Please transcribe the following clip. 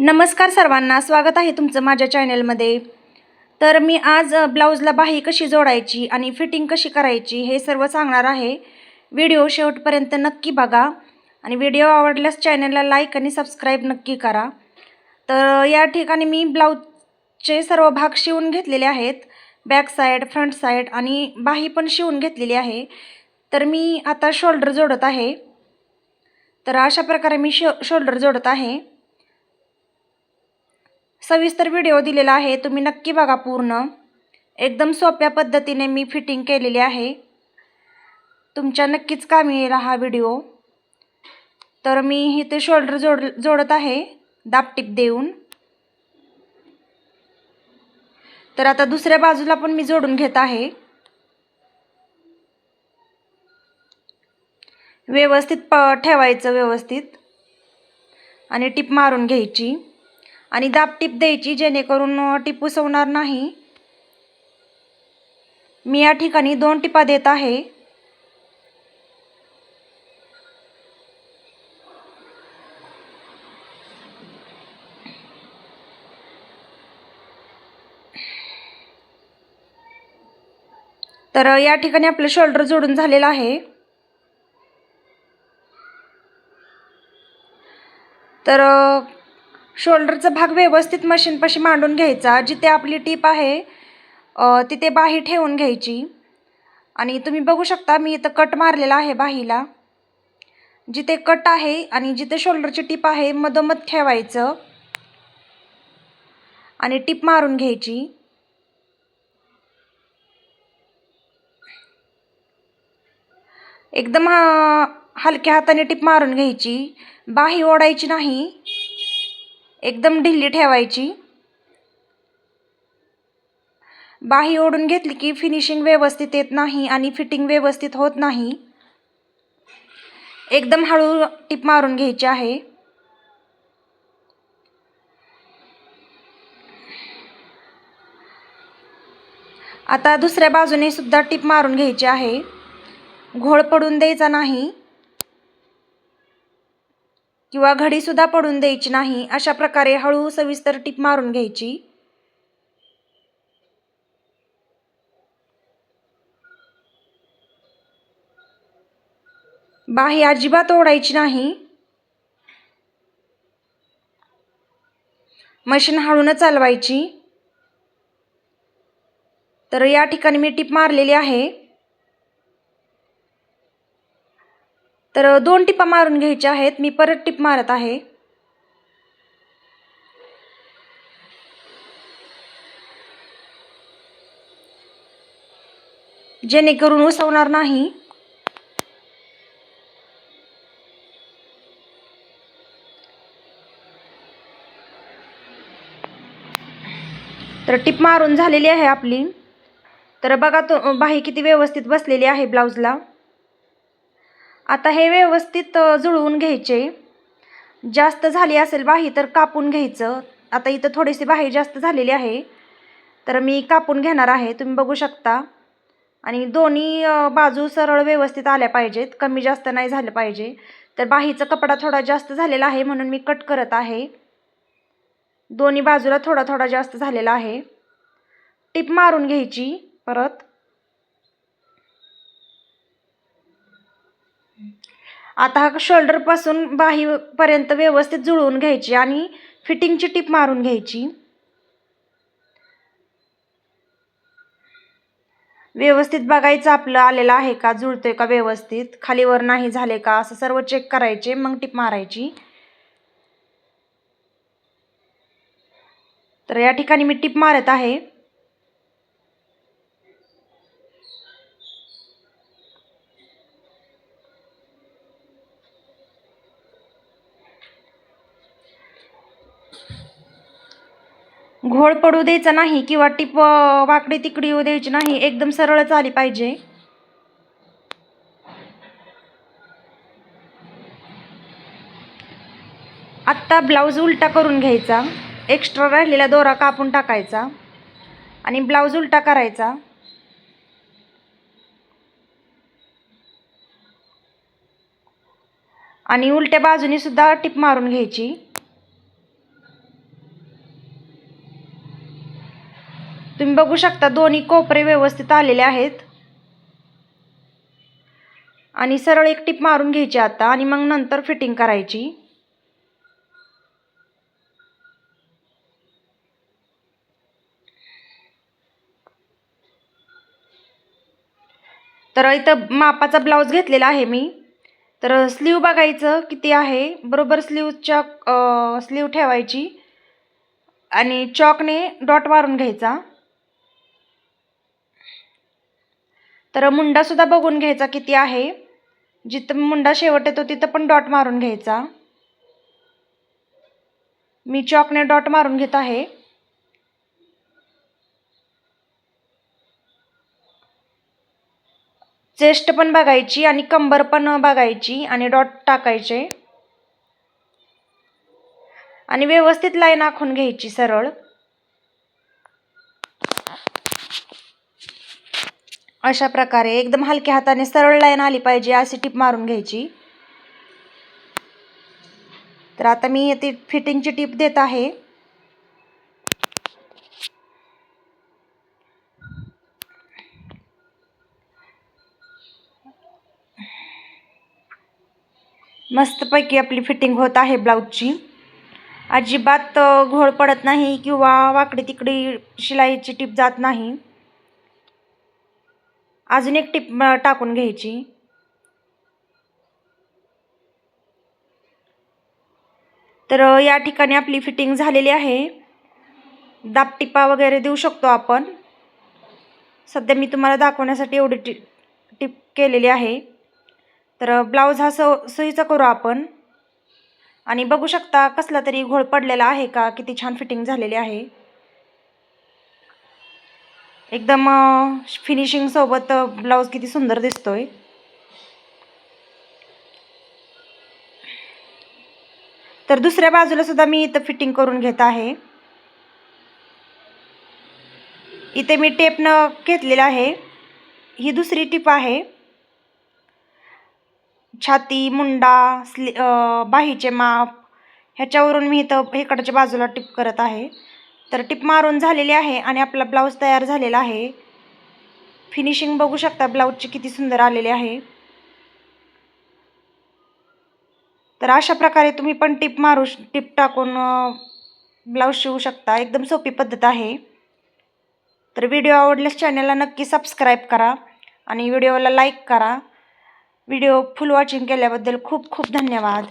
नमस्कार सर्वांना, स्वागत आहे तुमचं माझ्या चॅनलमध्ये। तर मी आज ब्लाऊजला बाही कशी जोडायची आणि फिटिंग कशी करायची हे सर्व सांगणार आहे। व्हिडिओ शेवटपर्यंत नक्की बघा आणि व्हिडिओ आवडल्यास चॅनलला लाईक आणि सबस्क्राइब नक्की करा। तर या ठिकाणी मी ब्लाऊजचे सर्व भाग शिवून घेतलेले आहेत, बॅक साइड, फ्रंट साइड आणि बाही पण शिवून घेतलेली आहे। तर मी आता शोल्डर जोडत आहे। तर अशा प्रकारे मी शोल्डर जोडत आहे। सविस्तर व्हिडिओ दिलेला आहे, तुम्ही नक्की बघा पूर्ण। एकदम सोप्या पद्धतीने मी फिटिंग केलेली आहे, तुमच्या नक्कीच कामी येईल हा व्हिडिओ। तर मी इथे शोल्डर जोडत आहे दाबटीप देऊन। तर आता दुसऱ्या बाजूला पण मी जोडून घेत आहे। व्यवस्थित ठेवायचं व्यवस्थित आणि टिप मारून घ्यायची आणि दाबटीप द्यायची, जेणेकरून टिप उसवणार नाही। मी या ठिकाणी 2 टिपा देत आहे। तर या ठिकाणी आपलं शोल्डर जोडून झालेलं आहे। तर शोल्डरचा भाग व्यवस्थित मशीनपाशी मांडून घ्यायचा। जिथे आपली टीप आहे तिथे बाही ठेवून घ्यायची आणि तुम्ही बघू शकता मी इथं कट मारलेला आहे बाहीला। जिथे कट आहे आणि जिथे शोल्डरची टीप आहे मधोमध ठेवायचं आणि टीप मारून घ्यायची। एकदम हलक्या हाताने टिप मारून घ्यायची, बाही ओढायची नाही, एकदम ढिल्ली ठेवायची। बाही ओढून घेतली की फिनिशिंग व्यवस्थित येत नाही आणि फिटिंग व्यवस्थित होत नाही। एकदम हळू टिप मारून घ्यायची आहे। आता दुसऱ्या बाजूने सुद्धा टिप मारून घ्यायची आहे, घोळ पडून द्यायचा नाही किंवा घडी सुद्धा पडून द्यायची नाही। अशा प्रकारे हळू सविस्तर टिप मारून घ्यायची। बाही अजिबात ओढायची नाही, मशीन हळून चालवायची। तर या ठिकाणी मी टिप मारलेली आहे। तर 2 टिपा मारून घ्यायच्या आहेत, मी परत टिप मारत आहे। जेणेकरून उसवणार नाही। तर टिप मारून झालेली आहे आपली। तर बघा तो बाही किती व्यवस्थित बसलेली आहे ब्लाऊजला। आता हे व्यवस्थित जुळवून घ्यायचे। जास्त झाली असेल बाही तर कापून घ्यायचं। आता इथं थोडीशी बाही जास्त झालेली आहे, तर मी कापून घेणार आहे, तुम्ही बघू शकता। आणि दोन्ही बाजू सरळ व्यवस्थित आल्या पाहिजेत, कमी जास्त नाही झालं पाहिजे। तर बाहीचा कपडा थोडा जास्त झालेला आहे म्हणून मी कट करत आहे। दोन्ही बाजूला थोडा थोडा जास्त झालेला आहे। टिप मारून घ्यायची परत। आता शोल्डर पासून बाही पर्यंत व्यवस्थित जुळवून घ्यायची आणि फिटिंगची टिप मारून घ्यायची। व्यवस्थित बघायचं आपलं आलेलं आहे का, जुळतोय का व्यवस्थित, खालीवर नाही झाले का, असं सर्व चेक करायचे, मग टिप मारायची। तर या ठिकाणी मी टिप मारत आहे। घोळ पडू द्यायचा नाही किंवा टिप वाकडी तिकडी येऊ द्यायची नाही, एकदम सरळच आली पाहिजे। आत्ता ब्लाऊज उलटा करून घ्यायचा, एक्स्ट्रा राहिलेला दोरा कापून टाकायचा आणि ब्लाऊज उलटा करायचा। आणि उलट्या बाजूने सुद्धा टिप मारून घ्यायची। तुम्ही बघू शकता दोन्ही कोपरे व्यवस्थित आलेले आहेत. आणि सरळ एक टिप मारून घ्यायची आता आणि मग नंतर फिटिंग करायची. तर इथं मापाचा ब्लाऊज घेतलेला आहे मी. तर स्लीव बघायचं किती आहे, बरोबर स्लीवच्या स्लीव ठेवायची आणि चॉकने डॉट मारून घ्यायचा. तर मुंडा सुद्धा बघून घ्यायचा किती आहे, जिथं मुंडा शेवट येतो तिथं पण डॉट मारून घ्यायचा. मी चॉकने डॉट मारून घेत आहे. चेस्ट पण बघायची आणि कंबर पण बघायची आणि डॉट टाकायचे आणि व्यवस्थित लाईन आखून घ्यायची सरळ. अशा प्रकारे एकदम हलक्या हाताने सरळ लाईन आली पाहिजे अशी टिप मारून घ्यायची. तर आता मी ती फिटिंगची टिप देत आहे. मस्तपैकी आपली फिटिंग होत आहे ब्लाऊजची. अजिबात घोळ पडत नाही किंवा वाकडी तिकडी शिलाईची टिप जात नाही. अजून एक टिप टाकून घ्यायची. तर या ठिकाणी आपली फिटिंग झालेली आहे. दाबटिपा वगैरे देऊ शकतो आपण. सध्या मी तुम्हाला दाखवण्यासाठी एवढी टिप केलेली आहे. तर ब्लाऊज हा सोयीचा करू आपण. आणि बघू शकता कसला तरी घोळ पडलेला आहे का, किती छान फिटिंग झालेली आहे. एकदम फिनिशिंग सोबत ब्लाऊज किती सुंदर दिसतोय. तर दुसऱ्या बाजूला सुद्धा मी इथं फिटिंग करून घेत आहे. इथे मी टेपनं घेतलेला आहे. ही दुसरी टिप आहे. छाती, मुंडा, बाहीचे माप ह्याच्यावरून मी इथं इकडच्या बाजूला टिप करत आहे. तर टिप मारून झालेली आहे आणि आपला ब्लाऊज तयार झालेला आहे. फिनिशिंग बघू शकता ब्लाऊजची किती सुंदर आलेली आहे. तर अशा प्रकारे तुम्ही पण टिप टाकून ब्लाऊज शिवू शकता. एकदम सोपी पद्धत आहे. तर व्हिडिओ आवडल्यास चॅनलला नक्की सबस्क्राईब करा आणि व्हिडिओला लाईक करा. व्हिडिओ फुल वॉचिंग केल्याबद्दल खूप खूप धन्यवाद.